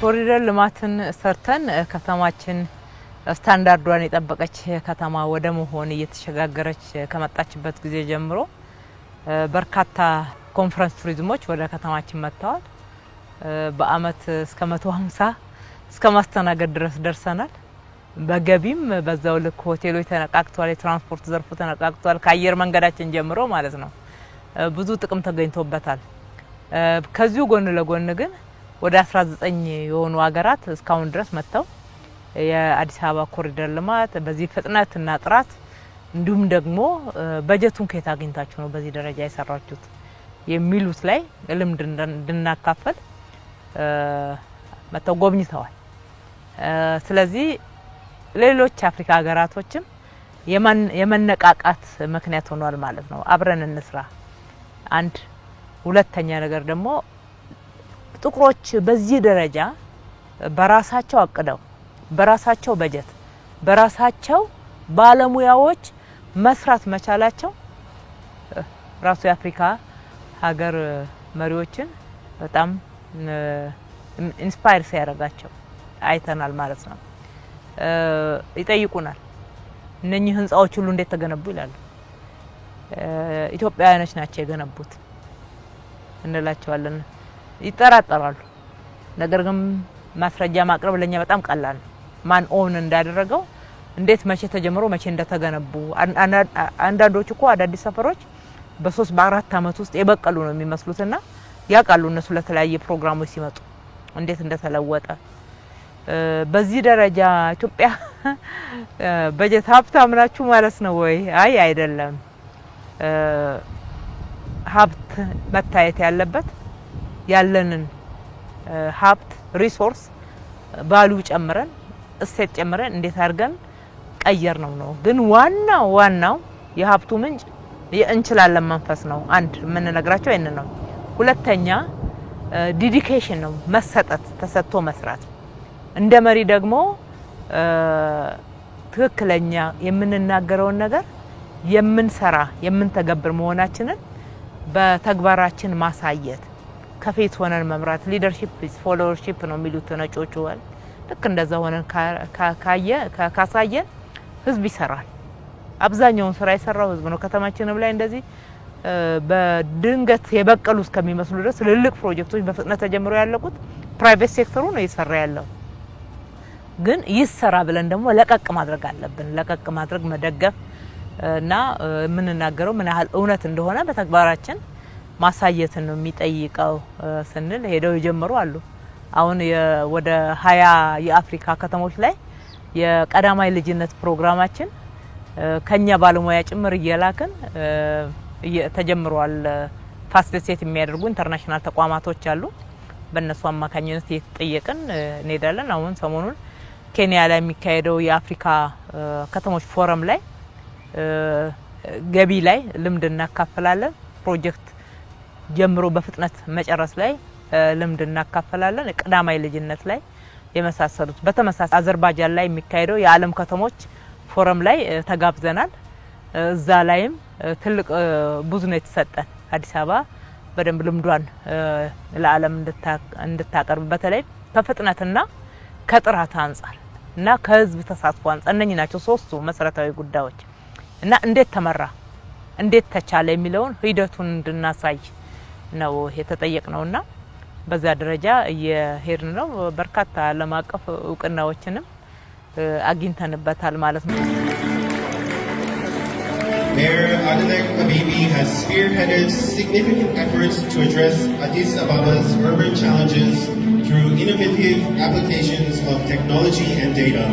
የኮሪደር ልማትን ሰርተን ከተማችን ስታንዳርዷን የጠበቀች ከተማ ወደ መሆን እየተሸጋገረች ከመጣችበት ጊዜ ጀምሮ በርካታ ኮንፈረንስ ቱሪዝሞች ወደ ከተማችን መጥተዋል። በአመት እስከ 150 እስከ ማስተናገድ ድረስ ደርሰናል። በገቢም በዛው ልክ ሆቴሎች ተነቃቅተዋል፣ የትራንስፖርት ዘርፉ ተነቃቅተዋል። ከአየር መንገዳችን ጀምሮ ማለት ነው ብዙ ጥቅም ተገኝቶበታል። ከዚሁ ጎን ለጎን ግን ወደ 19 የሆኑ ሀገራት እስካሁን ድረስ መጥተው የአዲስ አበባ ኮሪደር ልማት በዚህ ፍጥነትና ጥራት እንዲሁም ደግሞ በጀቱን ከየት አግኝታችሁ ነው በዚህ ደረጃ የሰራችሁት የሚሉት ላይ ልምድ እንድናካፈል መጥተው ጎብኝተዋል። ስለዚህ ሌሎች አፍሪካ ሀገራቶችም የመነቃቃት ምክንያት ሆኗል ማለት ነው። አብረን እንስራ። አንድ ሁለተኛ ነገር ደግሞ ጥቁሮች በዚህ ደረጃ በራሳቸው አቅደው በራሳቸው በጀት በራሳቸው ባለሙያዎች መስራት መቻላቸው ራሱ የአፍሪካ ሀገር መሪዎችን በጣም ኢንስፓየር ሲያደርጋቸው አይተናል ማለት ነው። ይጠይቁናል፣ እነኚህ ህንጻዎች ሁሉ እንዴት ተገነቡ ይላሉ። ኢትዮጵያውያኖች ናቸው የገነቡት እንላቸዋለን። ይጠራጠራሉ። ነገር ግን ማስረጃ ማቅረብ ለኛ በጣም ቀላል ነው። ማን ኦን እንዳደረገው እንዴት መቼ ተጀምሮ መቼ እንደተገነቡ አንዳንዶቹ እኮ አዳዲስ ሰፈሮች በ3 በ4 አመት ውስጥ የበቀሉ ነው የሚመስሉትና ያውቃሉ እነሱ ለተለያየ ፕሮግራሞች ሲመጡ እንዴት እንደተለወጠ። በዚህ ደረጃ ኢትዮጵያ በጀት ሀብታም ናችሁ ማለት ነው ወይ? አይ አይደለም። ሀብት መታየት ያለበት ያለንን ሀብት ሪሶርስ ባሉ ጨምረን እሴት ጨምረን እንዴት አድርገን ቀየር ነው። ግን ዋናው የሀብቱ ምንጭ እንችላለን መንፈስ ነው። አንድ የምንነግራቸው ይሄን ነው። ሁለተኛ ዲዲኬሽን ነው፣ መሰጠት፣ ተሰጥቶ መስራት። እንደ መሪ ደግሞ ትክክለኛ የምንናገረውን ነገር የምንሰራ የምንተገብር መሆናችንን በተግባራችን ማሳየት፣ ከፊት ሆነን መምራት። ሊደርሺፕ ኢዝ ፎሎወርሺፕ ነው የሚሉት ነጮቹ። ልክ እንደዛ ሆነን ካሳየን ህዝብ ይሰራል። አብዛኛውን ስራ የሰራው ህዝብ ነው። ከተማችንም ላይ እንደዚህ በድንገት የበቀሉ እስከሚመስሉ ድረስ ትልልቅ ፕሮጀክቶች በፍጥነት ተጀምረው ያለቁት ፕራይቬት ሴክተሩ ነው እየሰራ ያለው። ግን ይሰራ ብለን ደግሞ ለቀቅ ማድረግ አለብን። ለቀቅ ማድረግ መደገፍ እና የምንናገረው ምን ያህል እውነት እንደሆነ በተግባራችን ማሳየትን ነው የሚጠይቀው ስንል ሄደው የጀመሩ አሉ። አሁን ወደ 20 የአፍሪካ ከተሞች ላይ የቀዳማይ ልጅነት ፕሮግራማችን ከኛ ባለሙያ ጭምር እየላክን ተጀምሯል። ፋሲሊቴት የሚያደርጉ ኢንተርናሽናል ተቋማቶች አሉ። በእነሱ አማካኝነት እየተጠየቅን እንሄዳለን። አሁን ሰሞኑን ኬንያ ላይ የሚካሄደው የአፍሪካ ከተሞች ፎረም ላይ ገቢ ላይ ልምድ እናካፈላለን። ፕሮጀክት ጀምሮ በፍጥነት መጨረስ ላይ ልምድ እናካፈላለን። ቀዳማይ ልጅነት ላይ የመሳሰሉት። በተመሳሳይ አዘርባይጃን ላይ የሚካሄደው የዓለም ከተሞች ፎረም ላይ ተጋብዘናል። እዛ ላይም ትልቅ ብዙ ነው የተሰጠን። አዲስ አበባ በደንብ ልምዷን ለዓለም እንድታቀርብ በተለይ ከፍጥነትና ከጥራት አንጻር እና ከህዝብ ተሳትፎ አንጻር እነኚህ ናቸው ሶስቱ መሰረታዊ ጉዳዮች። እና እንዴት ተመራ እንዴት ተቻለ የሚለውን ሂደቱን እንድናሳይ ነው የተጠየቅነውና በዛ ደረጃ እየሄድን ነው። በርካታ ዓለም አቀፍ እውቅናዎችንም አግኝተንበታል ማለት ነው። Mayor Adelek Habibi has spearheaded significant efforts to address Addis Ababa's urban challenges through innovative applications of technology and data.